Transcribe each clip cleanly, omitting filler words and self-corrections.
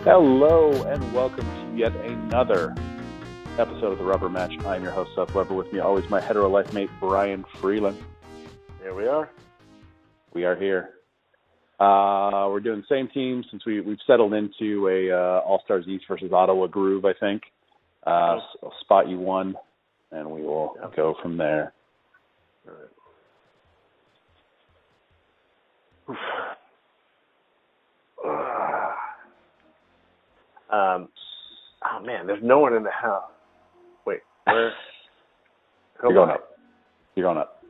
Hello and welcome to yet another episode of The Rubber Match. I'm your host, Seth Weber. With me always my hetero life mate, Brian Freeland. Here we are. We are here. We're doing the same team since we've settled into a All-Stars East versus Ottawa groove, I think. I'll spot you one, and we will go from there. All right. Oh man, there's no one in the house. Wait, where? You're going up. You're going up.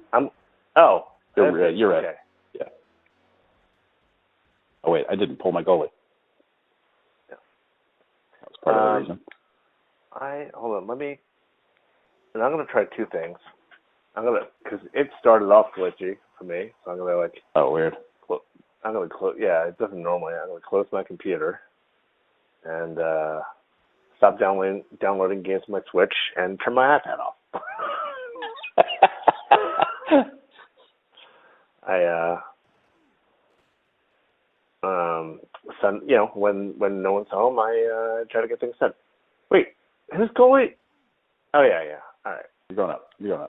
You're ready. Okay. Yeah. Oh wait, I didn't pull my goalie. Yeah. That was part of the reason. Hold on. And I'm gonna try two things. Because it started off glitchy for me, so I'm gonna Oh, weird. I'm gonna close. Yeah, it doesn't normally. I'm gonna close my computer and stop downloading games on my Switch and turn my iPad off. when no one's home, I try to get things done. Wait, who's goalie? Oh yeah. All right, You're going up. Man.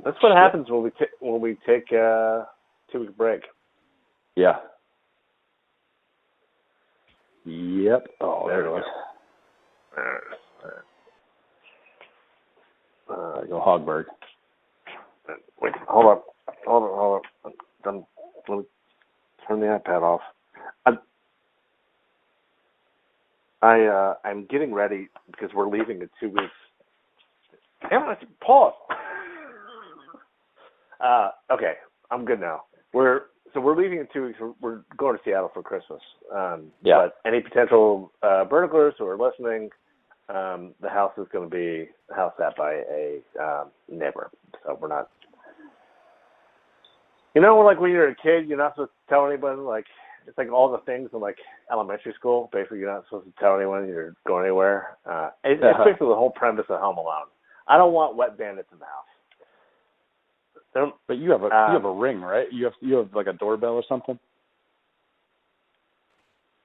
That's what happens when we take a 2-week break. Yeah. Yep. Oh, there it was. Go Hogberg. Wait, hold on. Let me turn the iPad off. I'm getting ready because we're leaving in 2 weeks. Damn it, pause. Okay, I'm good now. We're leaving in 2 weeks. We're going to Seattle for Christmas. But any potential burglars who are listening, the house is going to be house sat by a neighbor. So we're not. When you're a kid, you're not supposed to tell anybody. It's like all the things in elementary school. Basically, you're not supposed to tell anyone you're going anywhere. It's basically the whole premise of Home Alone. I don't want wet bandits in the house. But you have a ring, right? You have like a doorbell or something?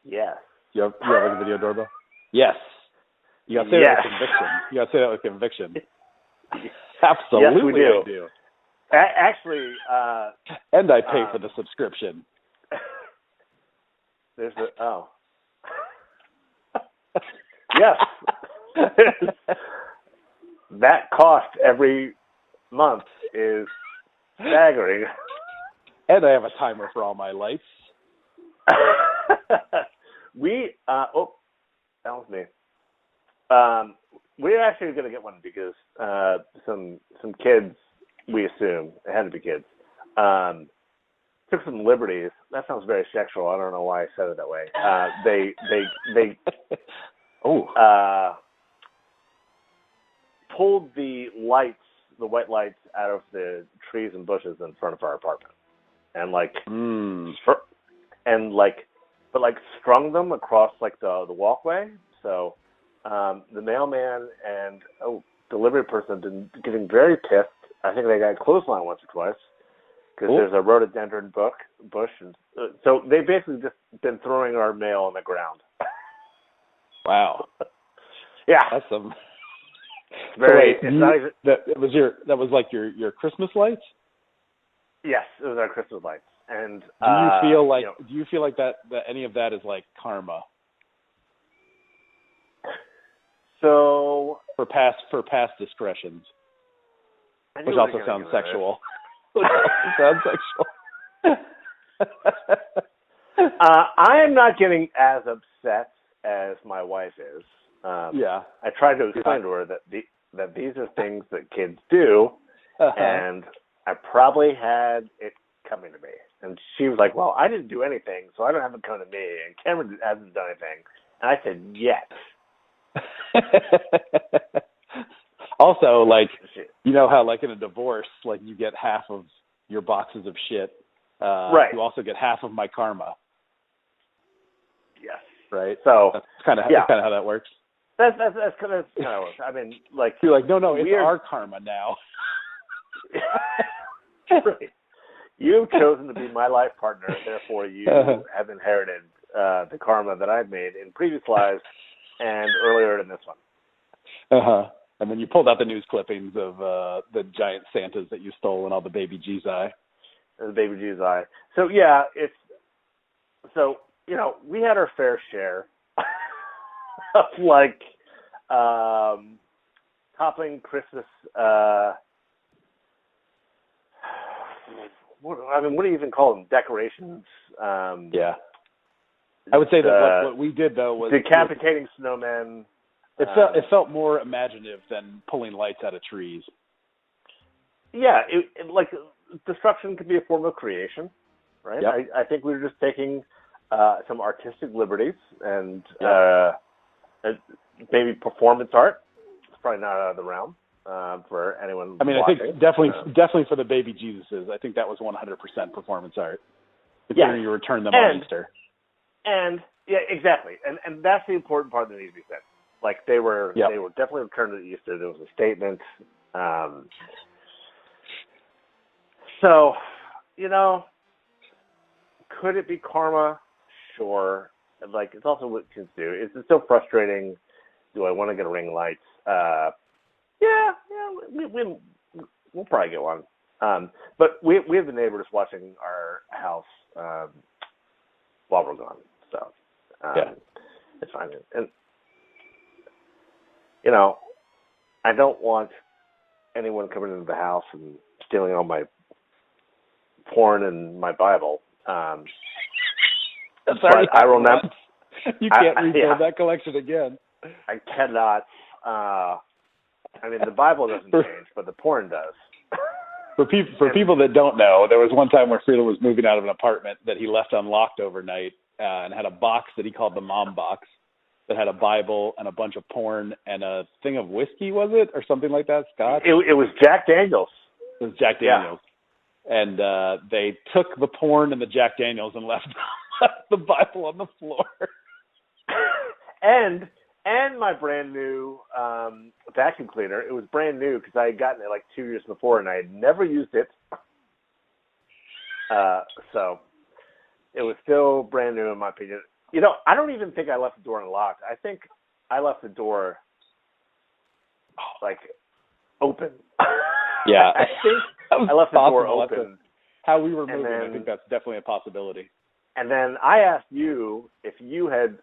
Yes. You have like a video doorbell? Yes. You gotta say that with conviction. You gotta say that with conviction. Absolutely, yes, we do. I do. Actually, and I pay for the subscription. There's yes. That cost every month is staggering. And I have a timer for all my lights. That was me. We're actually going to get one because some kids, we assume, it had to be kids, took some liberties. That sounds very sexual. I don't know why I said it that way. They pulled the white lights out of the trees and bushes in front of our apartment, and strung them across the walkway. So the mailman and delivery person have been getting very pissed. I think they got clothesline once or twice because there's a rhododendron bush, and so they basically just been throwing our mail on the ground. Wow. Yeah, that's some. Very. That was like your Christmas lights. Yes, it was our Christmas lights. And do you feel like that any of that is like karma? So for past discretions, which also sounds sexual. I am not getting as upset as my wife is. I tried to explain to her that these are things that kids do, and I probably had it coming to me. And she was like, well, I didn't do anything, so I don't have it come to me, and Cameron hasn't done anything. And I said, yes. Also, how in a divorce, you get half of your boxes of shit. Right. You also get half of my karma. Yes. Right? So that's kind of how that works. That's kind of how it works. I mean, you're like, no, it's our karma now. Right. You've chosen to be my life partner, therefore you have inherited the karma that I've made in previous lives and earlier in this one. And then you pulled out the news clippings of the giant Santas that you stole and all the baby Jesus. The baby Jesus. So yeah, we had our fair share of like topping Christmas. What do you even call them? Decorations. Yeah. I would say that what we did though was decapitating snowmen. It felt more imaginative than pulling lights out of trees. Yeah, like destruction could be a form of creation, right? Yep. I think we were just taking some artistic liberties and maybe performance art. It's probably not out of the realm for anyone. I mean, watching. I think definitely for the baby Jesuses, I think that was 100% performance art. Considering you return them on Easter. And yeah, exactly, and that's the important part that needs to be said. Like they were definitely returned to Easter. There was a statement. So, could it be karma? Sure. Like it's also what kids do. It's so frustrating. Do I want to get ring lights? We'll probably get one. But we have the neighbors watching our house while we're gone. So it's fine. And I don't want anyone coming into the house and stealing all my porn and my Bible. That's already I will not. You can't rebuild that collection again. I cannot. I mean, the Bible doesn't change, but the porn does. For people that don't know, there was one time where Friedel was moving out of an apartment that he left unlocked overnight and had a box that he called the mom box that had a Bible and a bunch of porn and a thing of whiskey, was it? Or something like that, Scott? It was Jack Daniels. It was Jack Daniels. Yeah. And they took the porn and the Jack Daniels and left the Bible on the floor. and my brand new vacuum cleaner. It was brand new because I had gotten it like 2 years before and I had never used it. So it was still brand new in my opinion. I don't even think I left the door unlocked. I think I left the door like open. Yeah. I think I left the door open. How we were moving, I think that's definitely a possibility. And then I asked you if you had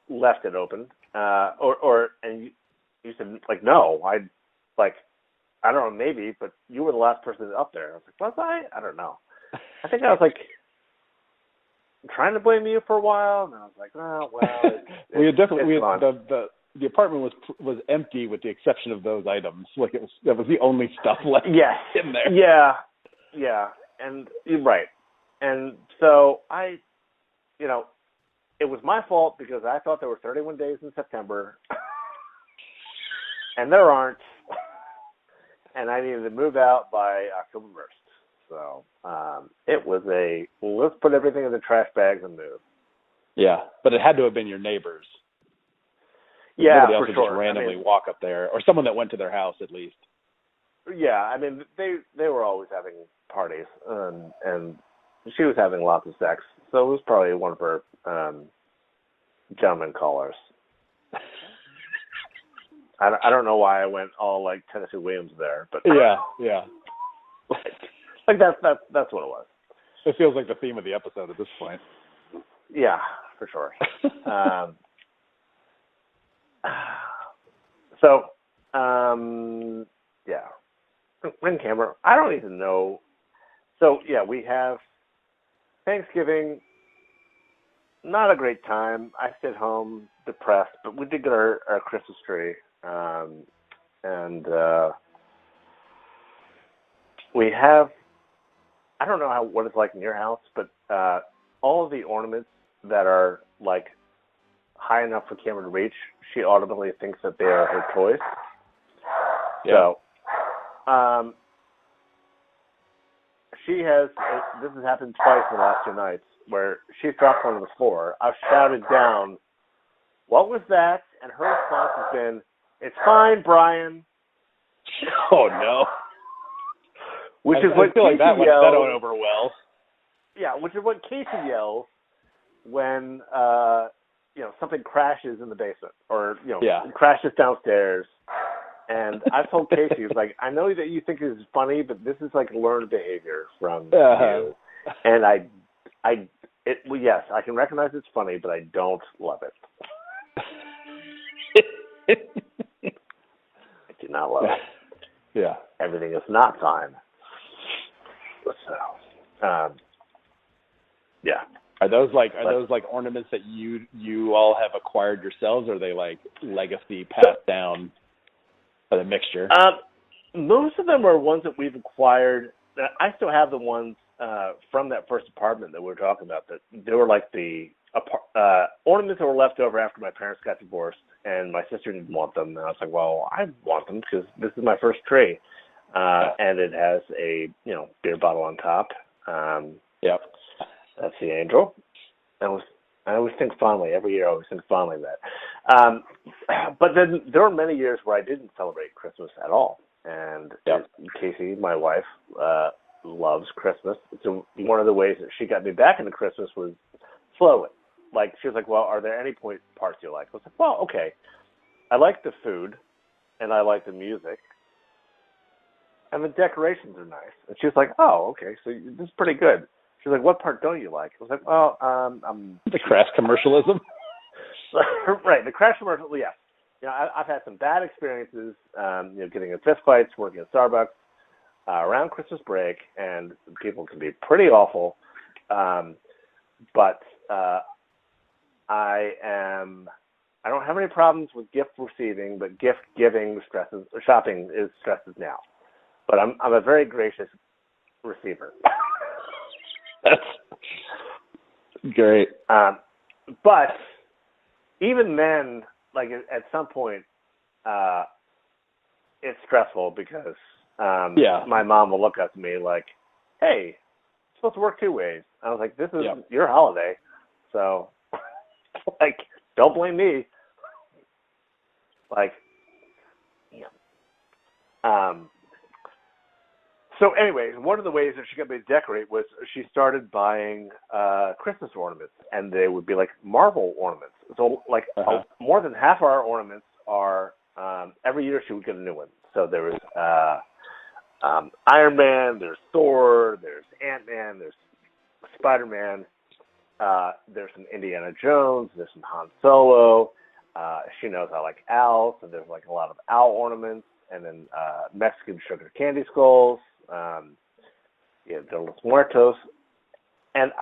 left it open, and you said like no. I don't know, maybe, but you were the last person up there. I was like, was I? I don't know. I think I was like trying to blame you for a while, and I was like, oh well. The apartment was empty with the exception of those items. Like that was the only stuff left in there. Yeah, and you're right. And so it was my fault because I thought there were 31 days in September, and there aren't, and I needed to move out by October 1st. So it was let's put everything in the trash bags and move. Yeah, but it had to have been your neighbors. Yeah, nobody else for would sure. Just randomly walk up there, or someone that went to their house at least. Yeah, I mean they were always having parties, and she was having lots of sex, so it was probably one of her gentleman callers. I don't know why I went all like Tennessee Williams there, but yeah, like that's what it was. It feels like the theme of the episode at this point. Yeah, for sure. So, ring camera. I don't even know. So yeah, we have Thanksgiving. Not a great time. I stayed home depressed, but we did get our Christmas tree, and we have. I don't know what it's like in your house, but all of the ornaments that are like high enough for camera to reach, she automatically thinks that they are her toys. Yeah. So, she has. This has happened twice in the last 2 nights, where she's dropped one on the floor. I've shouted down, "What was that?" And her response has been, "It's fine, Brian." Oh no. Which is I what feel like that yelled, went over well. which is what Casey yells when something crashes in the basement or crashes downstairs. And I've told Casey, it's like, I know that you think this is funny, but this is like learned behavior from you. And yes, I can recognize it's funny, but I don't love it. I do not love it. Yeah. Everything is not fine. So, yeah. Are those like ornaments that you all have acquired yourselves, or are they like legacy passed down by the mixture? Most of them are ones that we've acquired. I still have the ones from that first apartment that we were talking about. That they were like the ornaments that were left over after my parents got divorced, and my sister didn't want them. And I was like, well, I want them because this is my first tree, and it has a beer bottle on top. Yep. That's the angel. I always think fondly. Every year I always think fondly of that. But then there were many years where I didn't celebrate Christmas at all. And Casey, my wife, loves Christmas. So one of the ways that she got me back into Christmas was slowly. Like, she was like, well, are there any parts you like? I was like, well, okay. I like the food, and I like the music, and the decorations are nice. And she was like, oh, okay, so this is pretty good. She's like, what part don't you like? I was like, well, the crass commercialism. Right, the crash commercial, yes. I've had some bad experiences, getting in fist fights, working at Starbucks around Christmas break, and people can be pretty awful. But I don't have any problems with gift receiving, but gift giving shopping stresses now. But I'm a very gracious receiver. That's great. But even then, like at some point, it's stressful because my mom will look up to me like, "Hey, it's supposed to work two ways." I was like, "This is your holiday, so like, don't blame me." Like, So anyways, one of the ways that she got me to decorate was she started buying Christmas ornaments, and they would be like Marvel ornaments. So like more than half our ornaments are, every year she would get a new one. So there was Iron Man, there's Thor, there's Ant-Man, there's Spider-Man, there's some Indiana Jones, there's some Han Solo. She knows I like Al, so there's like a lot of Al ornaments, and then Mexican sugar candy skulls. De los Muertos, and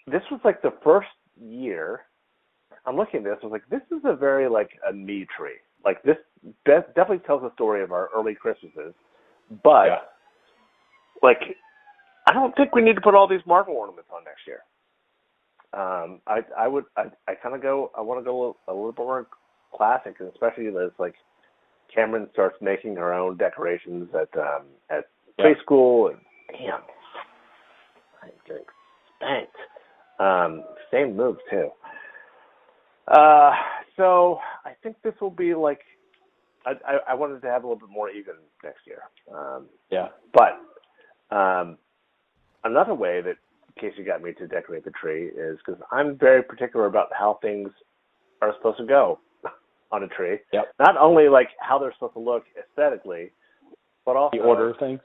this was like the first year. I'm looking at this. I was like, this is a very like a me tree. Like this definitely tells the story of our early Christmases, but like I don't think we need to put all these Marvel ornaments on next year. I kind of go. I want to go a little bit more classic, and especially as like Cameron starts making her own decorations at preschool, and damn, I'm getting spanked. Same move too. So I think this will be like I wanted to have a little bit more even next year. But another way that Casey got me to decorate the tree is because I'm very particular about how things are supposed to go on a tree. Yep. Not only like how they're supposed to look aesthetically, but also the order of things.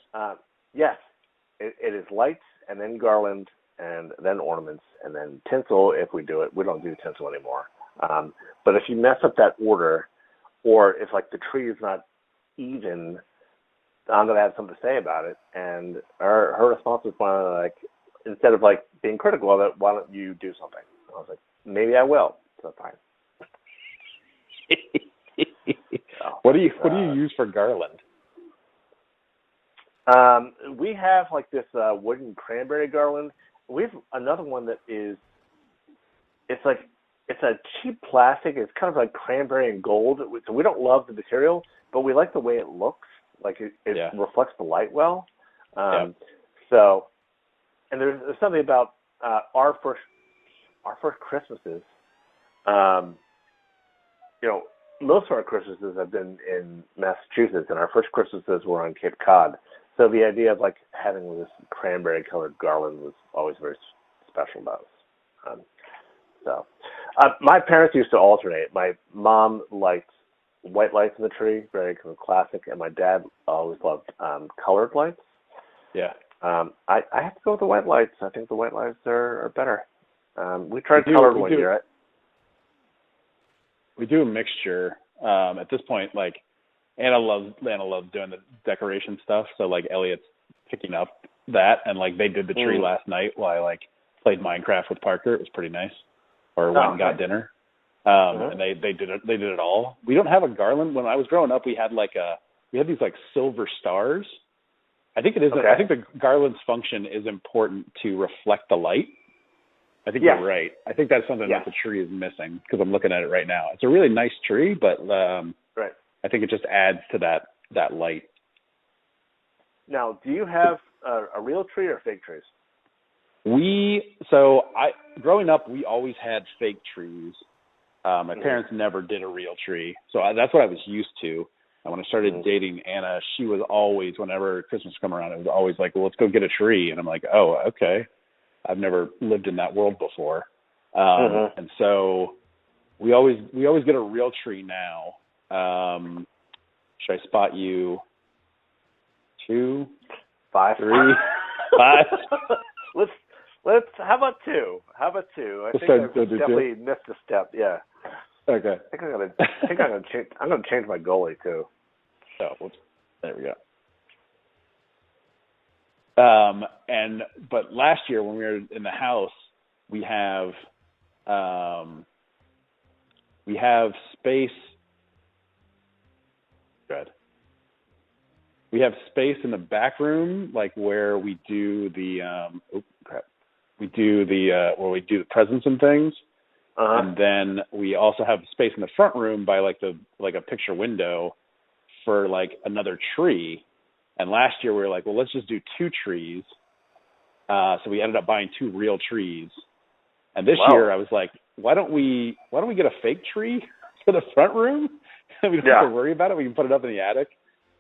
Yes, it is lights and then garland and then ornaments and then tinsel. If we do it, we don't do tinsel anymore. But if you mess up that order, or if like the tree is not even, I'm gonna have something to say about it. And her response was finally like, instead of like being critical of it, why don't you do something? I was like, maybe I will. So fine. What do you use for garland? We have like this wooden cranberry garland. We have another one that is, it's a cheap plastic. It's kind of like cranberry and gold. So we don't love the material, but we like the way it looks. Like it reflects the light well. So, and there's something about our first Christmases. Most of our Christmases have been in Massachusetts, and our first Christmases were on Cape Cod. So the idea of like having this cranberry colored garland was always very special about us. My parents used to alternate. My mom liked white lights in the tree, very kind of classic, and my dad always loved colored lights. Yeah. I have to go with the white lights. I think the white lights are better. We tried colored one year. We do a mixture. At this point, like Anna loves doing the decoration stuff, so like Elliot's picking up that, and like they did the tree last night while I like played Minecraft with Parker. It was pretty nice. Or went and got dinner. And they did it all. We don't have a garland. When I was growing up, we had these like silver stars. I think it is. I think the garland's function is important to reflect the light. I think you're right. I think that's something that the tree is missing because I'm looking at it right now. It's a really nice tree, but right. I think it just adds to that light. Now, do you have a real tree or fake trees? Growing up, we always had fake trees. My parents never did a real tree, so that's what I was used to. And when I started dating Anna, she was always, whenever Christmas come around, it was always like, well, let's go get a tree. And I'm like, oh, okay. I've never lived in that world before. And so we always get a real tree now. Should I spot you 2, 5, 3, 5? Let's. How about 2? I think I definitely missed a step. Yeah. Okay. I think I'm gonna change. I'm gonna change my goalie too. Oh, there we go. But last year when we were in the house, we have space. Good. We have space in the back room, like where we do the we do the presents and things. And then we also have space in the front room by a picture window for like another tree. And last year we were like, well, let's just do 2 trees. So we ended up buying 2 real trees. And this year I was like, why don't we get a fake tree for the front room? We don't have to worry about it. We can put it up in the attic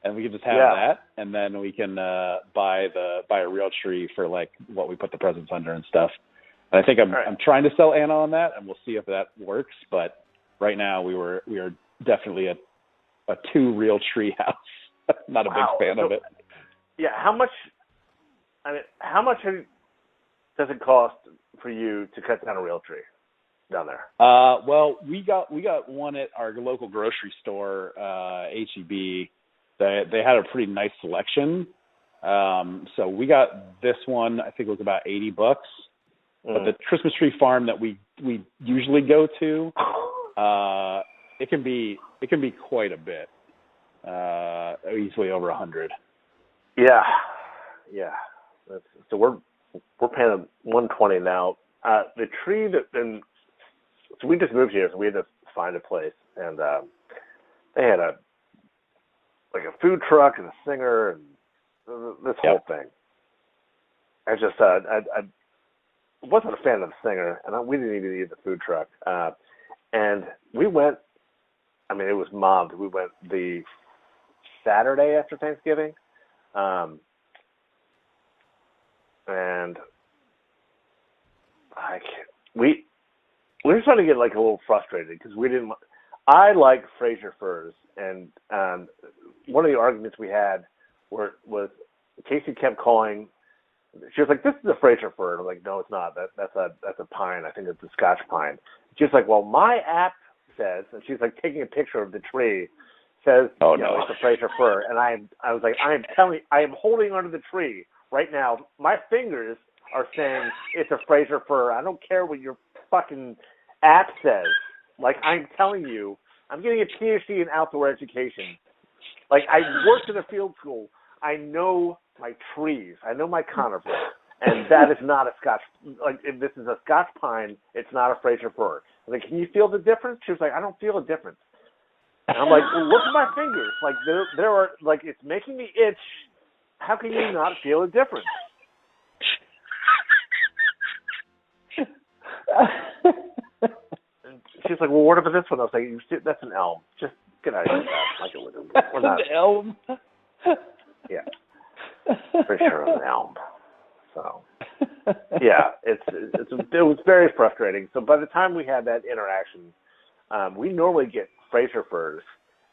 and we can just have that. And then we can buy a real tree for like what we put the presents under and stuff. And I think I'm trying to sell Anna on that, and we'll see if that works. But right now we are definitely a 2 real tree house. Not a big fan of it. Yeah, how much does it cost for you to cut down a real tree down there? Well, we got one at our local grocery store, H-E-B. They had a pretty nice selection. So we got this one. I think it was about $80. But the Christmas tree farm that we usually go to, it can be quite a bit, easily over $100. Yeah. So we're paying $120 now. The tree so we just moved here, so we had to find a place, and they had a food truck and a singer and this whole thing. I just I wasn't a fan of the singer, and we didn't even need the food truck. And we went, it was mobbed. We went the Saturday after Thanksgiving. And we were starting to get like a little frustrated because I like Fraser firs, and one of the arguments we had was Casey kept calling. She was like, "This is a Fraser fir." And I'm like, "No, it's not. That's a pine. I think it's a Scotch pine." She was like, "Well, my app says," and she's like taking a picture of the tree, says, "Oh no, it's a Fraser fir." And I was like, I am holding onto the tree right now. My fingers are saying it's a Fraser fir. I don't care what your fucking app says. Like, I'm telling you, I'm getting a PhD in outdoor education. Like, I worked in a field school. I know my trees. I know my conifers. And that is not a Scotch. Like, if this is a Scotch pine, it's not a Fraser fir. I'm like, can you feel the difference? She was like, I don't feel a difference. And I'm like, well, look at my fingers. Like, there are, like, it's making me itch. How can you not feel a difference? And she's like, well, what about this one? I was like, that's an elm. Just get out of here. Like it was. We're not. An elm? Yeah. Pretty sure it was an elm. So. Yeah, it was very frustrating. So by the time we had that interaction, we normally get Fraser furs,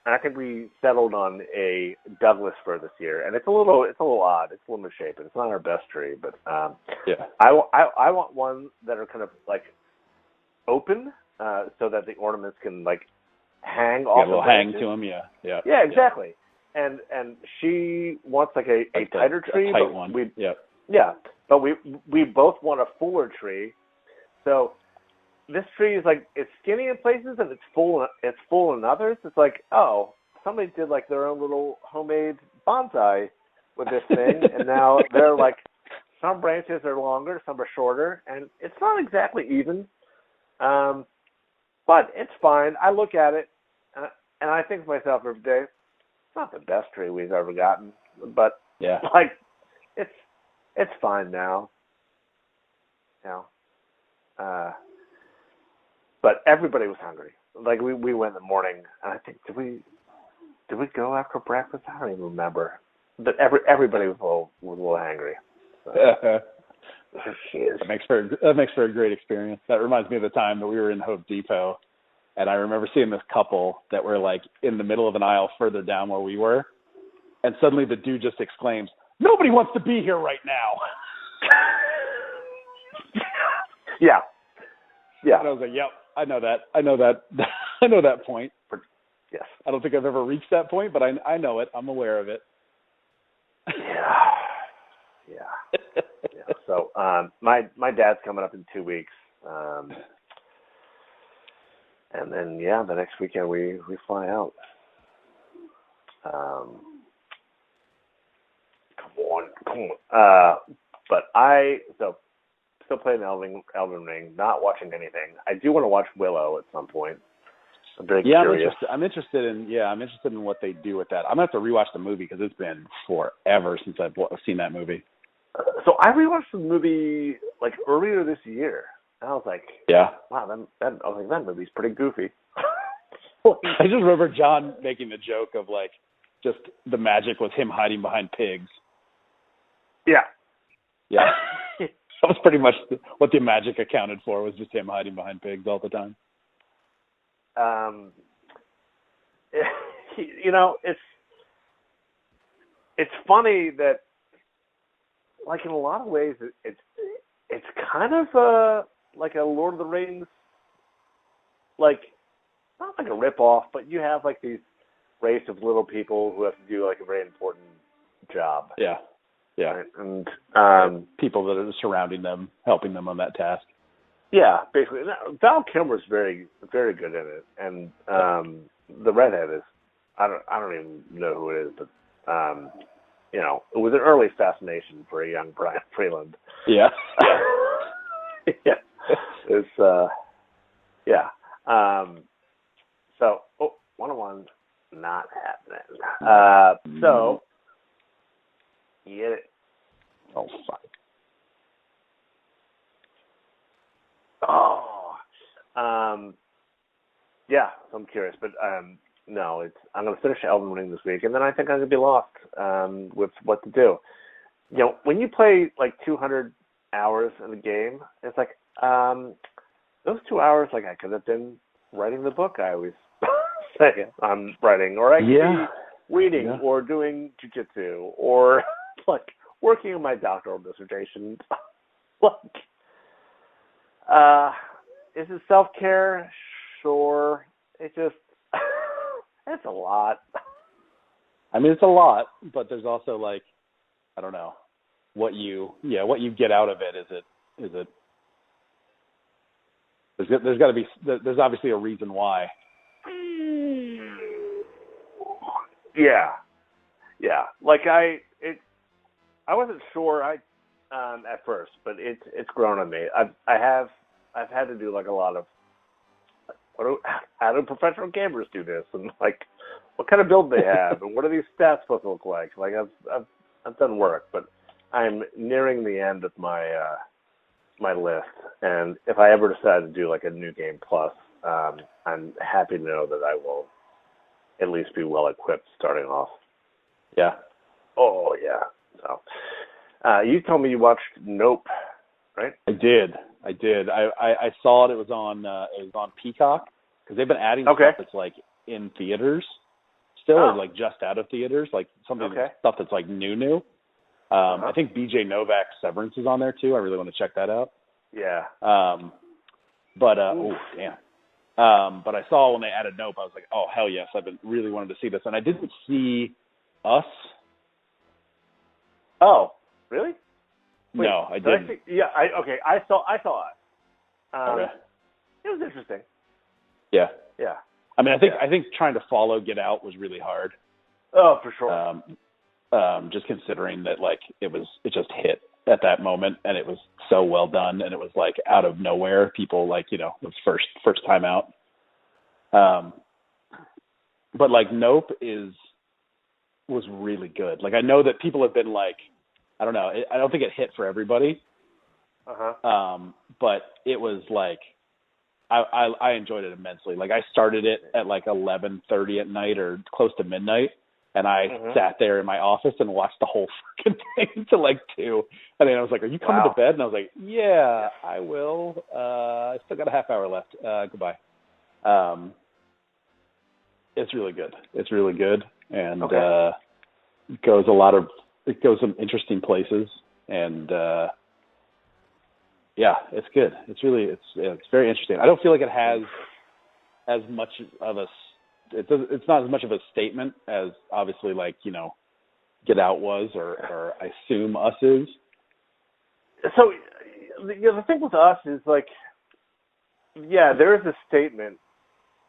and I think we settled on a Douglas fir this year, and it's a little odd. It's a little misshapen. It's not our best tree, but yeah. I want one that are kind of like open, so that the ornaments can like hang off. A little hang to them, yeah. Yeah, exactly. Yeah. And she wants like a tighter tree, a tight one. Yeah, but we both want a fuller tree. So this tree is like, it's skinny in places and it's full in others. It's like, oh, somebody did like their own little homemade bonsai with this thing, and now they're like, some branches are longer, some are shorter, and it's not exactly even. But it's fine. I look at it, and I think to myself every day, it's not the best tree we've ever gotten, but like, it's fine now. You know. But everybody was hungry. Like we went in the morning, and I think did we go after breakfast? I don't even remember. But everybody was a little hangry. So. That makes for a great experience. That reminds me of the time that we were in Home Depot, and I remember seeing this couple that were like in the middle of an aisle further down where we were, and suddenly the dude just exclaims, "Nobody wants to be here right now." Yeah. And I was like, "Yep, I know that. I know that point." Yes. I don't think I've ever reached that point, but I know it. I'm aware of it. Yeah. So my dad's coming up in 2 weeks, and then the next weekend we fly out. Come on. But still playing Elden Ring, not watching anything. I do want to watch Willow at some point. I'm very curious. I'm interested in what they do with that. I'm gonna have to rewatch the movie because it's been forever since I've seen that movie. So I rewatched the movie like earlier this year, and I was like, wow, that movie's pretty goofy. I just remember John making the joke of like, just the magic was him hiding behind pigs. Yeah. That was pretty much what the magic accounted for, was just him hiding behind pigs all the time. It's funny that, like, in a lot of ways, it's kind of like a Lord of the Rings, like, not like a ripoff, but you have like these race of little people who have to do like a very important job. Yeah. Right? And people that are surrounding them, helping them on that task. Yeah, basically. Val Kilmer's very, very good in it, and the redhead is, I don't even know who it is, but it was an early fascination for a young Brian Freeland. Yeah. It's so 101 not happening. So get it. Oh fuck. So I'm curious, but no, I'm going to finish Elden Ring this week, and then I think I'm going to be lost with what to do. When you play like 200 hours in a game, it's like those 2 hours, like I could have been writing the book I always say I'm writing, or I could be reading, or doing jiu-jitsu, or like working on my doctoral dissertation. Is it self-care? Sure. It's just, it's a lot. I mean, it's a lot, but there's also like, I don't know, what you get out of it. Is it, there's got to be, there's obviously a reason why. Yeah. Like I wasn't sure at first, but it's grown on me. I've had to do like a lot of, how do professional gamers do this, and like what kind of build they have, and what are these stats supposed to look like? Like I've done work, but I'm nearing the end of my my list, and if I ever decide to do like a new game plus, I'm happy to know that I will at least be well equipped starting off. Yeah. Oh yeah. So you told me you watched Nope. right? I did. I saw it. It was on Peacock, because they've been adding stuff that's like in theaters still, or like just out of theaters, like stuff that's like new. I think B.J. Novak's Severance is on there too. I really want to check that out. Yeah. But I saw when they added Nope, I was like, oh hell yes, I've been really wanted to see this, and I didn't see Us. Oh, really? Wait, no, I didn't. I saw Us. Okay. It was interesting. Yeah. Yeah. I mean, I think trying to follow Get Out was really hard. Oh, for sure. Just considering that, like, it just hit at that moment, and it was so well done, and it was like out of nowhere. People, like, it was first time out. But like Nope was really good. Like, I know that people have been like, I don't know, I don't think it hit for everybody. But it was like, I enjoyed it immensely. Like, I started it at like 11:30 at night or close to midnight, and I sat there in my office and watched the whole fucking thing till like 2. And then I was like, "Are you coming to bed?" And I was like, "Yeah, I will. I still got a half hour left. Goodbye." It's really good. It's really good, and it goes some interesting places, and yeah, it's good. It's very interesting. I don't feel like it has as much of a. It's not as much of a statement as obviously, like, Get Out was, or I assume Us is. So, the thing with Us is, like, there is a statement,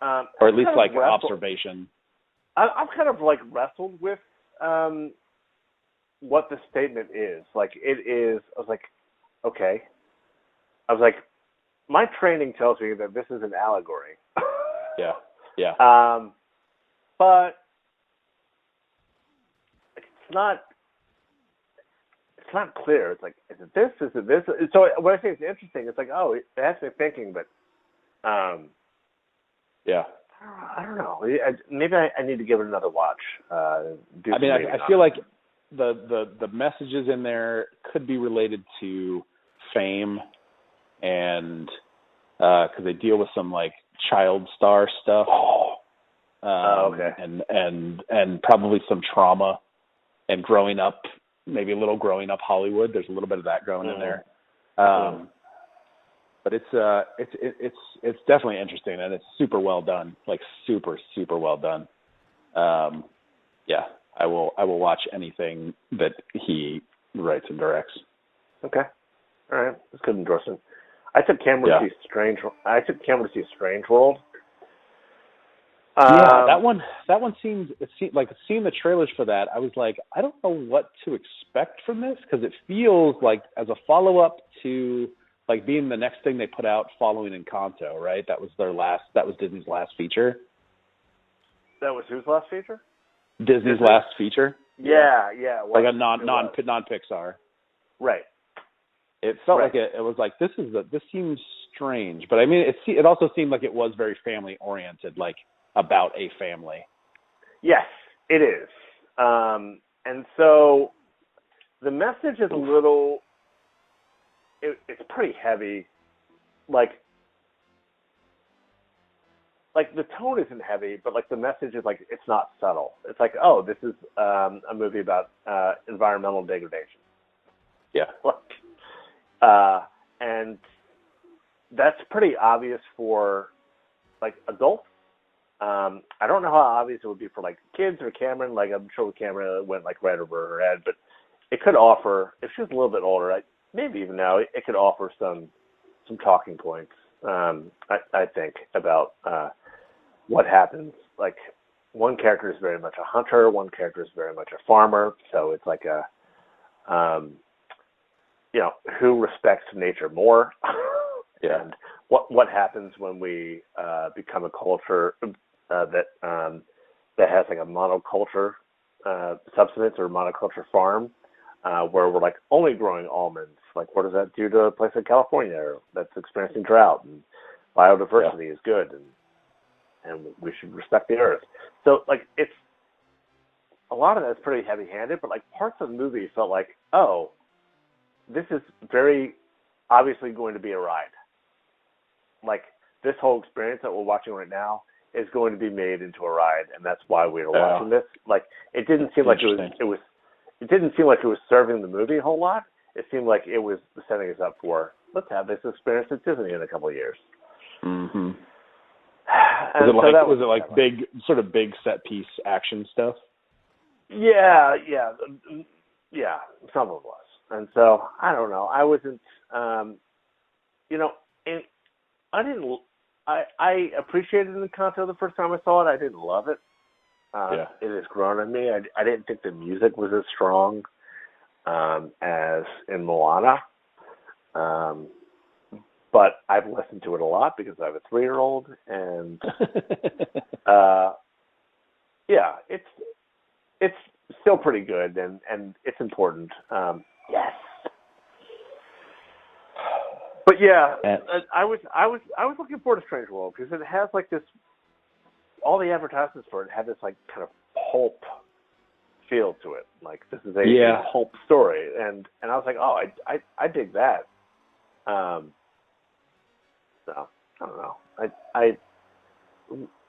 or at least like observation. I've kind of like wrestled with what the statement is. Like, it is. I was like, okay. I was like, my training tells me that this is an allegory. Yeah. But it's not clear. It's like, is it this? Is it this? So when I say it's interesting, it's like, oh, it has me thinking, but yeah. I don't know. Maybe I need to give it another watch. I feel like the messages in there could be related to fame, and because they deal with some like child star stuff. And probably some trauma and growing up, maybe a little growing up Hollywood. There's a little bit of that growing in there. But it's definitely interesting, and it's super well done, like super, super well done. Yeah, I will watch anything that he writes and directs. Okay. All right. That's good endorsement. I took Cameron to see Strange World. That one seemed like, seeing the trailers for that, I was like, I don't know what to expect from this, because it feels like as a follow-up to like being the next thing they put out following Encanto, right? That was Disney's last feature. That was whose last feature? Disney's last feature. Yeah. Like a non-Pixar. Right. It felt like it was like, this seems strange, but I mean, it also seemed like it was very family oriented, like about a family. Yes, it is. And so the message is a little. It's pretty heavy. Like the tone isn't heavy, but like the message is like, it's not subtle. It's like, oh, this is a movie about environmental degradation. Yeah. And that's pretty obvious for like adults. I don't know how obvious it would be for like kids or Cameron. Like, I'm sure with Cameron it went like right over her head, but it could offer, if she was a little bit older, maybe even now, it could offer some talking points. I think about what happens. Like, one character is very much a hunter, one character is very much a farmer. So it's like who respects nature more? Yeah. And what happens when we become a culture that has like a monoculture subsistence or monoculture farm, where we're like only growing almonds? Like, what does that do to a place like California that's experiencing drought? And biodiversity is good, and we should respect the earth. So like, it's a lot of that's pretty heavy-handed, but like parts of the movie felt like, oh, this is very obviously going to be a ride. Like, this whole experience that we're watching right now is going to be made into a ride, and that's why we are watching this. Like, it didn't seem like it didn't seem like it was serving the movie a whole lot. It seemed like it was setting us up for, let's have this experience at Disney in a couple of years. Mm-hmm. Was it like big set piece action stuff? Yeah, some of it was. And so, I don't know. I wasn't, I appreciated Encanto the first time I saw it. I didn't love it. It has grown on me. I didn't think the music was as strong as in Moana. But I've listened to it a lot because I have a 3-year-old, and it's still pretty good, and it's important. Yes. But yeah, I was looking forward to Strange World because it has like this. All the advertisements for it had this like kind of pulp feel to it. Like, this is a pulp story, and I was like, oh, I dig that. So I don't know.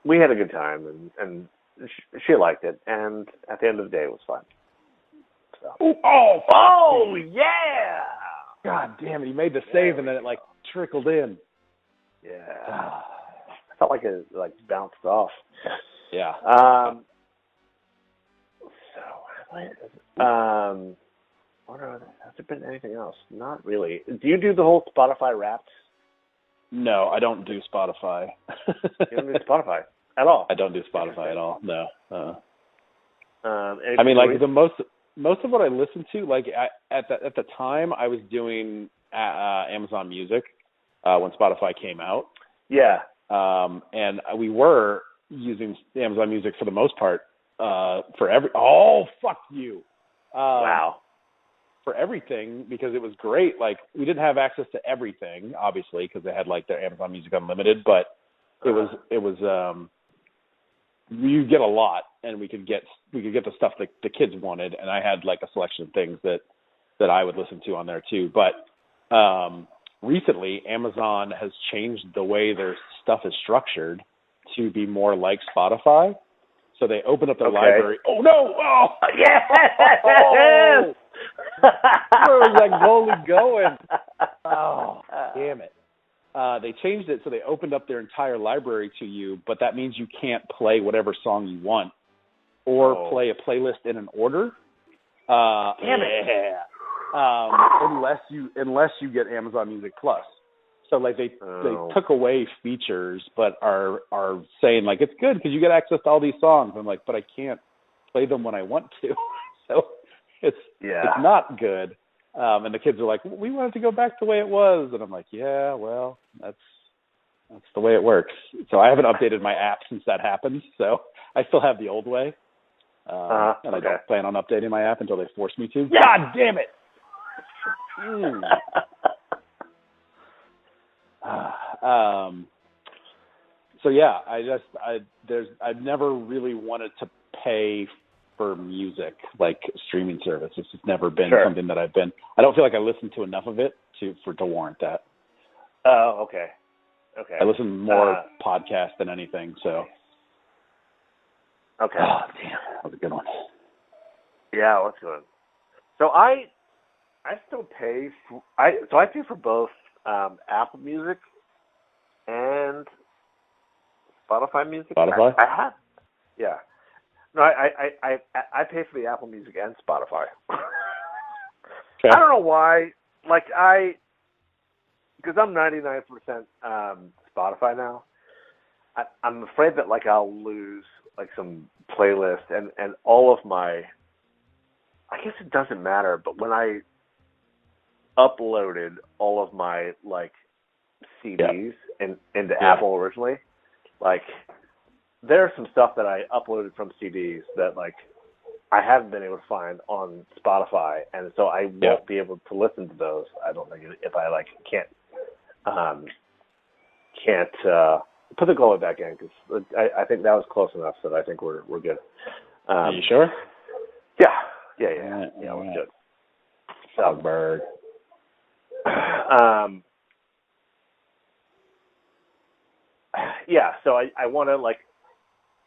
We had a good time, and she liked it, and at the end of the day, it was fun. So. Oh yeah! God damn it! He made the save, and then it like trickled in. Yeah, I felt like it like bounced off. Yeah. Has there been anything else? Not really. Do you do the whole Spotify Wrapped? No, I don't do Spotify. You don't do Spotify at all? I don't do Spotify at all. No. I mean, like the most of what I listen to, like at the time, I was doing Amazon Music when Spotify came out. Yeah. And we were using Amazon Music for the most part for every. Oh, fuck you! Wow. For everything, because it was great. Like, we didn't have access to everything, obviously, because they had like their Amazon Music Unlimited, but it was you get a lot, and we could get the stuff that the kids wanted, and I had like a selection of things that I would listen to on there too. But recently, Amazon has changed the way their stuff is structured to be more like Spotify. So they open up their library. Oh no! Oh yes! Where was that goalie going? Oh, damn it. They changed it so they opened up their entire library to you, but that means you can't play whatever song you want or play a playlist in an order. Damn it. Unless you get Amazon Music Plus. So like they took away features, but are saying like it's good because you get access to all these songs. I'm like, but I can't play them when I want to. So it's not good. And the kids are like, we want it to go back the way it was, and I'm like, yeah, well, that's the way it works. So I haven't updated my app since that happened. So I still have the old way, and I don't plan on updating my app until they force me to. Yeah. God damn it! So yeah, I've never really wanted to pay for music, like streaming service. It's just never been something that I don't feel like I listen to enough of it to warrant that. Oh, okay. I listen more podcasts than anything, so. Okay. Oh, damn. That was a good one. Yeah, that's good. So I still pay I pay for both Apple Music and Spotify Music. Spotify? I have. Yeah. No, I pay for the Apple Music and Spotify. Okay. I don't know why. Like because I'm 99% Spotify now. I'm afraid that like I'll lose like some playlist and all of my. I guess it doesn't matter, but when I uploaded all of my like CDs into Apple originally, like there's some stuff that I uploaded from CDs that like I haven't been able to find on Spotify, and so I won't be able to listen to those. I don't think if I like can't put the goalie back in because I think that was close enough that I think we're good. Are you sure? Yeah, we're good. So, Dogberg. Yeah, so I want to, like,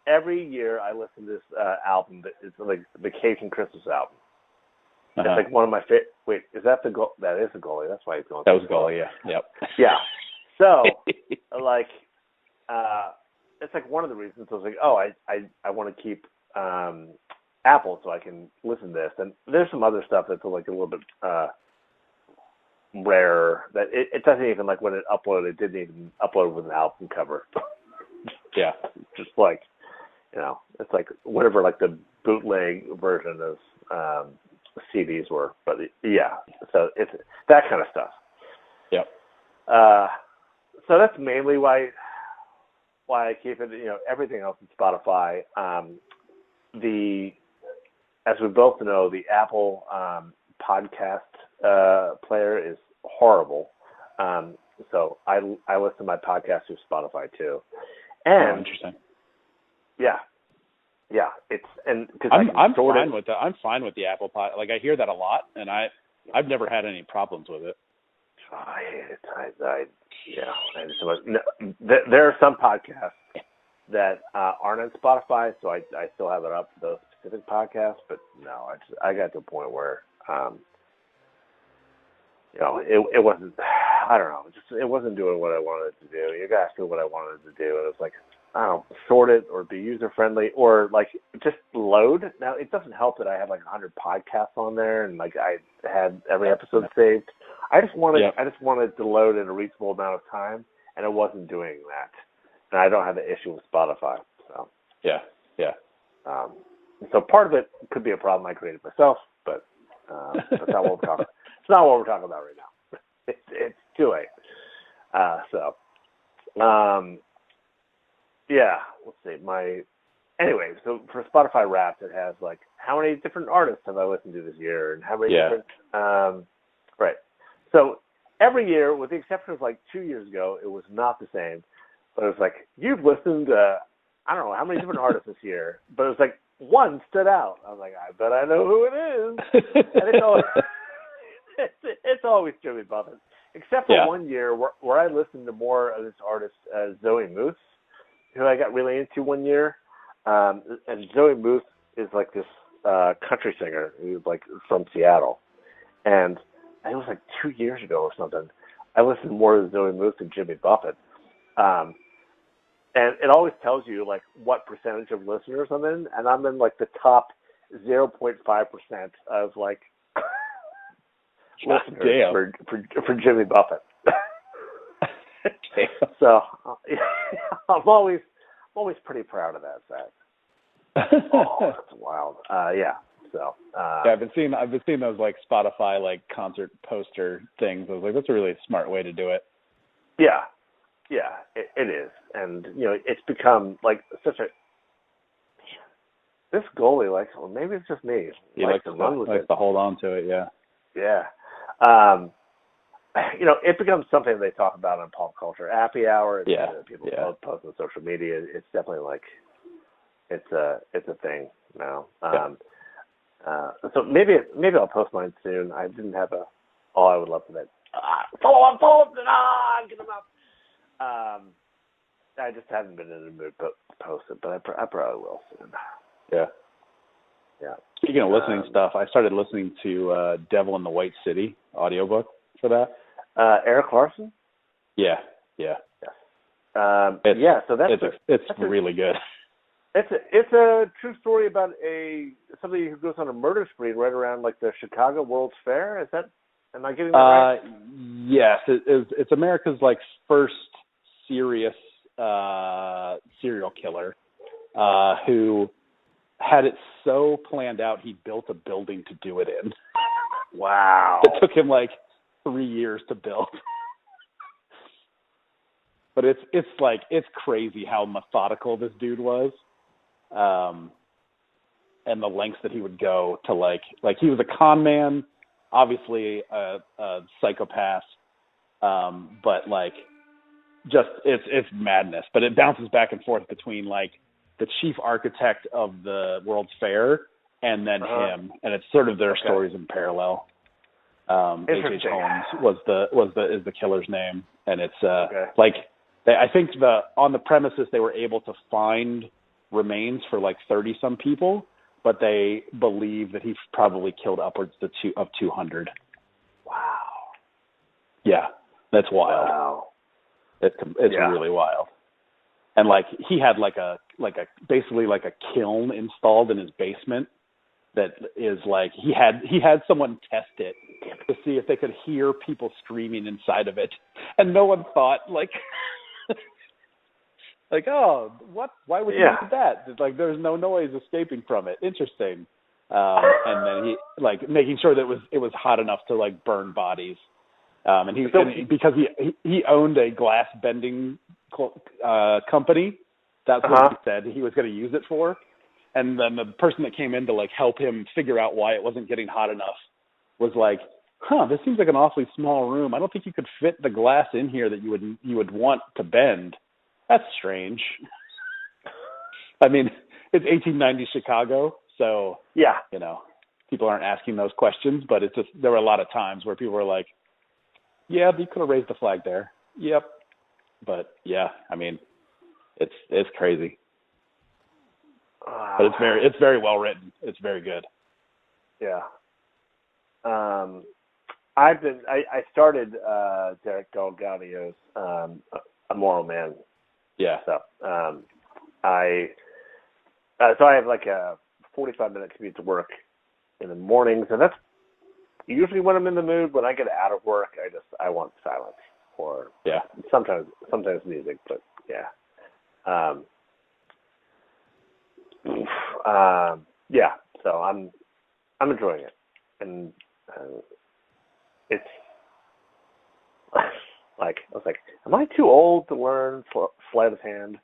every year I listen to this album. It's like the Vacation Christmas album. It's like one of my favorite. Wait, is that the goal? That is the goalie. That's why he's going. That was the goalie. Yeah. Yep. Yeah. So, like, it's like one of the reasons I was like, oh, I want to keep Apple so I can listen to this. And there's some other stuff that's like a little bit rare that it doesn't even, like, when it uploaded, it didn't even upload with an album cover. Yeah. Just like, it's like whatever, like, the bootleg version of CDs were. But yeah, so it's that kind of stuff. Yep. So that's mainly why I keep it. Everything else is Spotify. As we both know, the Apple podcast player is horrible. So I listen to my podcast through Spotify too. And interesting. Yeah. It's because I'm fine with that. I'm fine with the Apple pod. Like, I hear that a lot, and I've never had any problems with it. I hate it. I just so much. No, there are some podcasts that aren't on Spotify, so I still have it up for those specific podcasts. But no, I got to a point where it wasn't. I don't know. It wasn't doing what I wanted it to do. You guys do what I wanted it to do, and it was like, I don't know, sort it or be user friendly or, like, just load. Now, it doesn't help that I have like 100 podcasts on there and, like, I had every episode saved. I just wanted to load in a reasonable amount of time, and it wasn't doing that. And I don't have an issue with Spotify. So yeah. So part of it could be a problem I created myself, but that's not what we're talking. It's not what we're talking about right now. It's too late. Yeah, let's see. Anyway, so for Spotify Wrapped, it has, like, how many different artists have I listened to this year, and how many different. Right. So every year, with the exception of, like, 2 years ago, it was not the same. But it was like, you've listened to, I don't know how many different artists this year, but it was like one stood out. I was like, I bet I know who it is. And it's always Jimmy Buffett, except for 1 year where I listened to more of this artist, Zoe Moose, who I got really into 1 year. And Zoe Moose is like this country singer who's, like, from Seattle. And it was like 2 years ago or something. I listened more to Zoe Moose than Jimmy Buffett. And it always tells you, like, what percentage of listeners I'm in. And I'm in, like, the top 0.5% of, like, listeners for Jimmy Buffett. So I'm always pretty proud of that fact. Oh, that's wild. Yeah. So I've been seeing those, like, Spotify, like, concert poster things. I was like, that's a really smart way to do it. Yeah, it is, and it's become, like, such a. This goalie likes. Well, maybe it's just me. He likes to hold on to it. Yeah. Yeah. It becomes something they talk about in pop culture. Happy hour. People post on social media. It's definitely, like, it's a thing now. So maybe I'll post mine soon. I didn't have I would love for that. Follow up. Get them up. I just haven't been in the mood to post it, but I probably will soon. Yeah. Yeah. Speaking of listening stuff, I started listening to Devil in the White City audiobook for that. Eric Larson? Yeah. Yes. So it's really good. It's a true story about somebody who goes on a murder spree right around, like, the Chicago World's Fair. Am I getting that right? Yes. It's America's, like, first serious serial killer who had it so planned out he built a building to do it in. Wow. It took him, like, 3 years to build. But it's crazy how methodical this dude was. And the lengths that he would go to, like he was a con man, obviously a psychopath, but, like, just it's madness. But it bounces back and forth between, like, the chief architect of the World's Fair and then him, and it's sort of their stories in parallel. H.H. Holmes is the killer's name, and it's okay. I think on the premises they were able to find remains for 30 some people, but they believe that he probably killed upwards of 200. Wow. Yeah, that's wild. Wow. It's really wild. And he had basically a kiln installed in his basement that is he had someone test it to see if they could hear people screaming inside of it, and no one thought oh, what? Why would you do that? There's no noise escaping from it. Interesting. And then he making sure that it was hot enough to burn bodies. And because he owned a glass bending company, that's what he said he was going to use it for. And then the person that came in to help him figure out why it wasn't getting hot enough was this seems like an awfully small room. I don't think you could fit the glass in here that you would want to bend. That's strange. I mean, it's 1890 Chicago, so people aren't asking those questions. But it's just there were a lot of times where people were yeah, you could have raised the flag there. Yep. But I mean, it's crazy. But it's very well written. It's very good. Yeah. I started Derek Delgadio's A Moral Man. Yeah. So I have a 45-minute commute to work in the mornings, and that's usually when I'm in the mood. When I get out of work, I want silence, or sometimes music. But so I'm enjoying it, and it's I was am I too old to learn sleight of hand?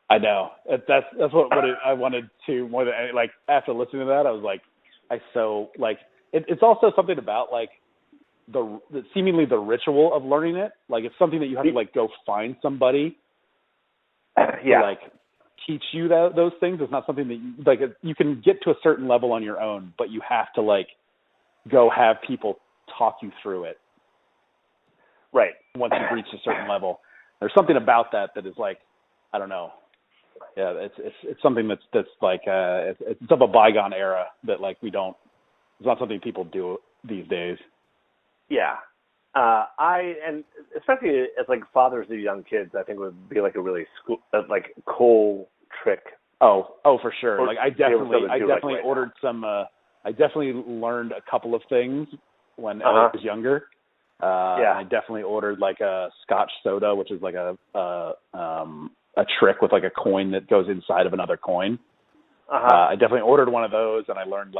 I know that's what I wanted to more than after listening to that I was it's also something about the seemingly the ritual of learning it. It's something that you have to go find somebody to teach you those things. It's not something that you can get to a certain level on your own, but you have to go have people talk you through it. Right. Once you've reached a certain level, there's something about that is I don't know. Yeah, it's something that's it's of a bygone era that it's not something people do these days. Yeah. And especially as fathers of young kids, I think would be a really cool trick. Oh, for sure. I definitely ordered some. I definitely learned a couple of things when I was younger. I definitely ordered a Scotch soda, which is a trick with a coin that goes inside of another coin. I definitely ordered one of those, and I learned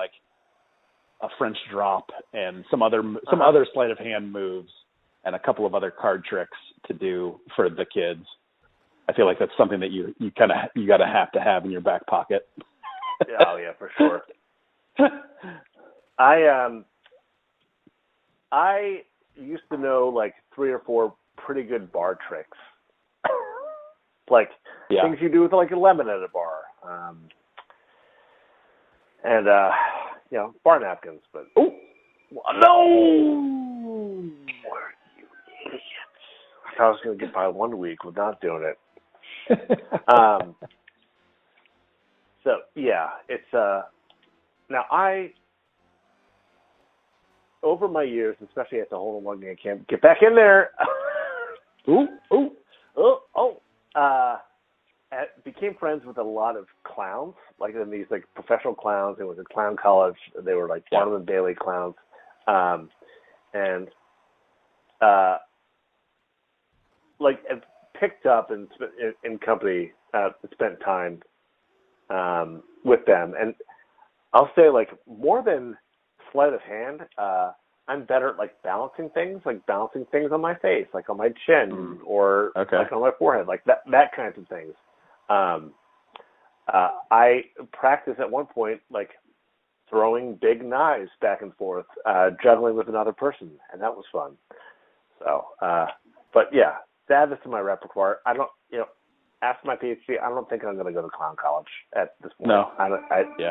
a French drop and some other sleight of hand moves and a couple of other card tricks to do for the kids. I feel like that's something that you gotta have in your back pocket. Yeah, for sure. I used to know 3 or 4 pretty good bar tricks, things you do with a lemon at a bar, and bar napkins. But no, you idiots! I thought I was going to get by 1 week with not doing it. So it's now over my years, especially at the Hold 'em One Man Camp, get back in there. Became friends with a lot of clowns, these professional clowns. It was a clown college. They were Barnum and Bailey clowns, and picked up and in company, spent time with them. And I'll say more than sleight of hand, I'm better at balancing things on my face, on my chin, or on my forehead, that kinds of things. I practiced at one point throwing big knives back and forth, juggling with another person, and that was fun. So, but that is in my repertoire. I don't, after my PhD, I don't think I'm going to go to clown college at this point. No, I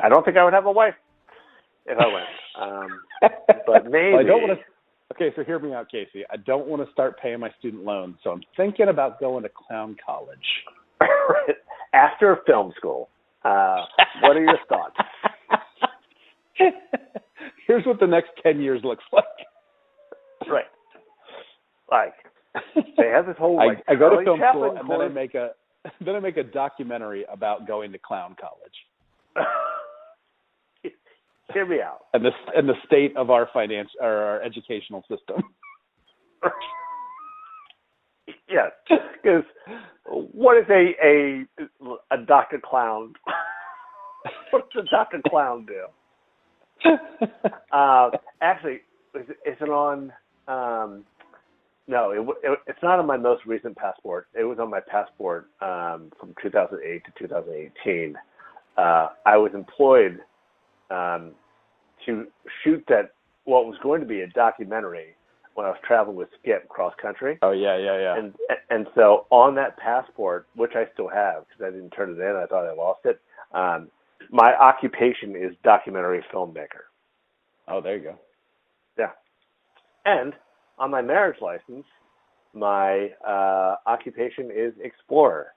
don't think I would have a wife if I went. But maybe. Well, Okay, so hear me out, Casey. I don't want to start paying my student loans, so I'm thinking about going to clown college. After film school, what are your thoughts? Here's what the next 10 years looks like. Right. Like, they have this whole, like, I go to film Chaplin school, and course. then I make a documentary about going to clown college. Hear me out. And the state of our our educational system. Yes, because what is a Dr. Clown? What does a Dr. Clown do? Actually, is it on? No, it's not on my most recent passport. It was on my passport from 2008 to 2018. I was employed to shoot what was going to be a documentary when I was traveling with Skip cross country. Oh yeah. And so on that passport, which I still have because I didn't turn it in, I thought I lost it. My occupation is documentary filmmaker. Oh, there you go. Yeah. And on my marriage license, my occupation is explorer.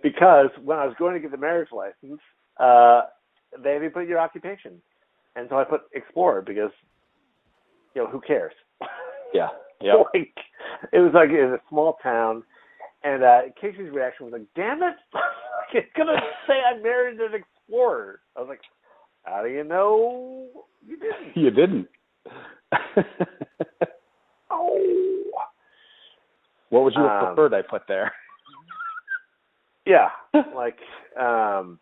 Because when I was going to get the marriage license, they had me put your occupation. And so I put explorer because, who cares? Yeah. Like, it was a small town, and Casey's reaction was like, damn it, it's going to say I married an explorer. I was like, how do you know you didn't? You didn't. Oh. What would you have preferred I put there? Yeah, like, God.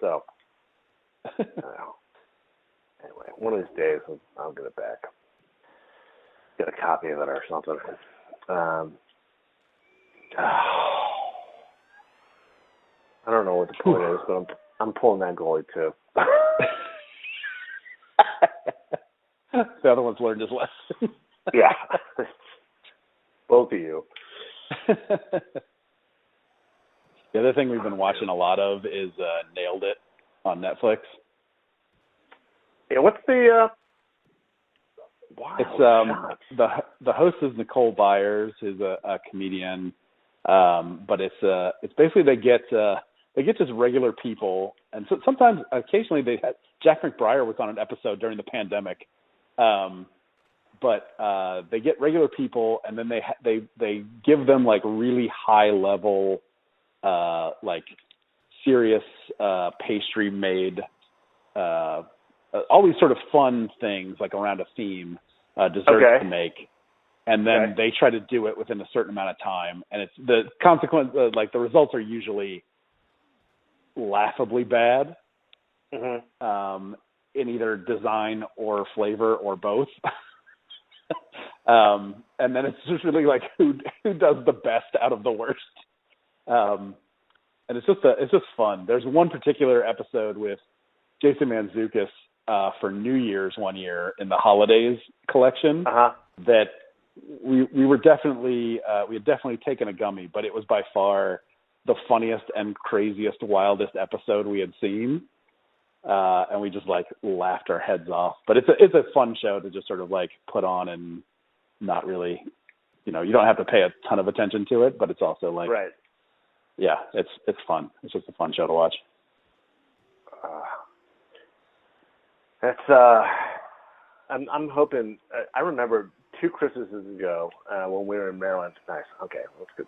So, I don't know. Anyway, one of these days I'll get it back. Get a copy of it or something. I don't know what the point is, but I'm pulling that goalie too. The other one's learned his lesson. Yeah. Both of you. The other thing we've been watching a lot of is Nailed It on Netflix. Yeah, what's the It's the host is Nicole Byers, who's a comedian, but it's basically they get just regular people, and so sometimes occasionally Jack McBrayer was on an episode during the pandemic, but they get regular people, and then they give them like really high level, like serious pastry made. All these sort of fun things like around a theme, desserts to make, and then they try to do it within a certain amount of time, and it's the consequence. Like the results are usually laughably bad, in either design or flavor or both. And then it's just really like who does the best out of the worst. And it's just fun. There's one particular episode with Jason Mantzoukas for New Year's one year in the holidays collection that we had definitely taken a gummy, but it was by far the funniest and craziest, wildest episode we had seen. And we just like laughed our heads off. But it's a fun show to just sort of like put on and not really, you don't have to pay a ton of attention to it, but it's also like, yeah, it's fun. It's just a fun show to watch. I'm hoping. I remember 2 Christmases ago when we were in Maryland. Nice. Okay, let's get.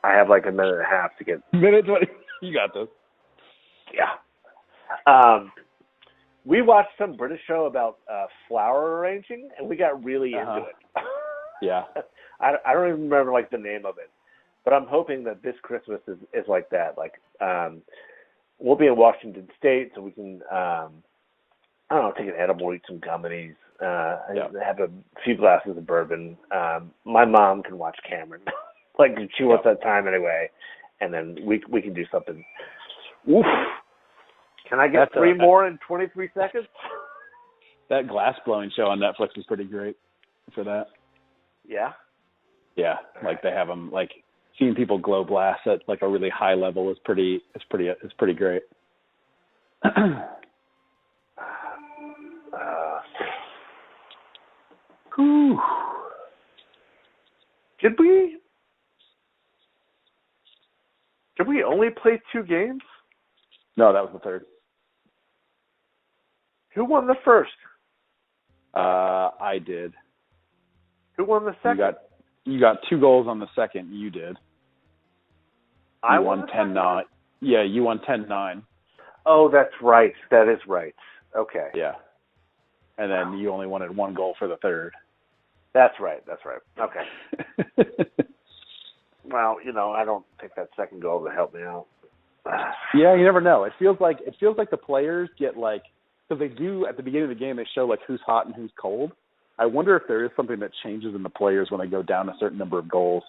I have like a minute and a half to get. Minute 20. You got this. Yeah. We watched some British show about flower arranging, and we got really into it. Yeah. I don't even remember like the name of it, but I'm hoping that this Christmas is like that. Like we'll be in Washington State, so we can. I don't know, take an edible, eat some gummies, have a few glasses of bourbon. My mom can watch Cameron. Like, she wants that time anyway. And then we can do something. Oof. Can I get 3 more in 23 seconds? That glass blowing show on Netflix is pretty great for that. Yeah? Yeah, like they have them, like, seeing people glow glass at, like, a really high level is pretty great. Whew. Did we only play 2 games? No, that was the third. Who won the first? I did. Who won the second? You got 2 goals on the second. You did. I won 10-9. Yeah, you won 10-9. Oh, that's right. That is right. Okay. Yeah. And then you only wanted 1 goal for the third. That's right. Okay. Well, I don't think that second goal would help me out. Yeah, you never know. It feels like the players get like, because they do at the beginning of the game, they show like who's hot and who's cold. I wonder if there is something that changes in the players when they go down a certain number of goals.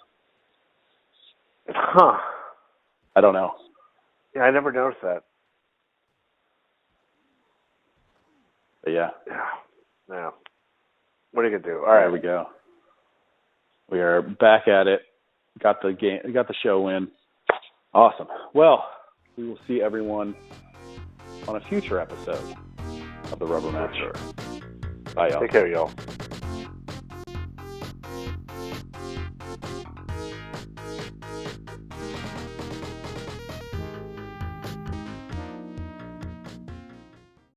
Huh. I don't know. Yeah, I never noticed that. But yeah. Yeah. What are you gonna do? All right, right, there we go. We are back at it. Got the show in. Awesome. Well, we will see everyone on a future episode of the Rubber Mat Show. Bye, y'all. Take care, y'all.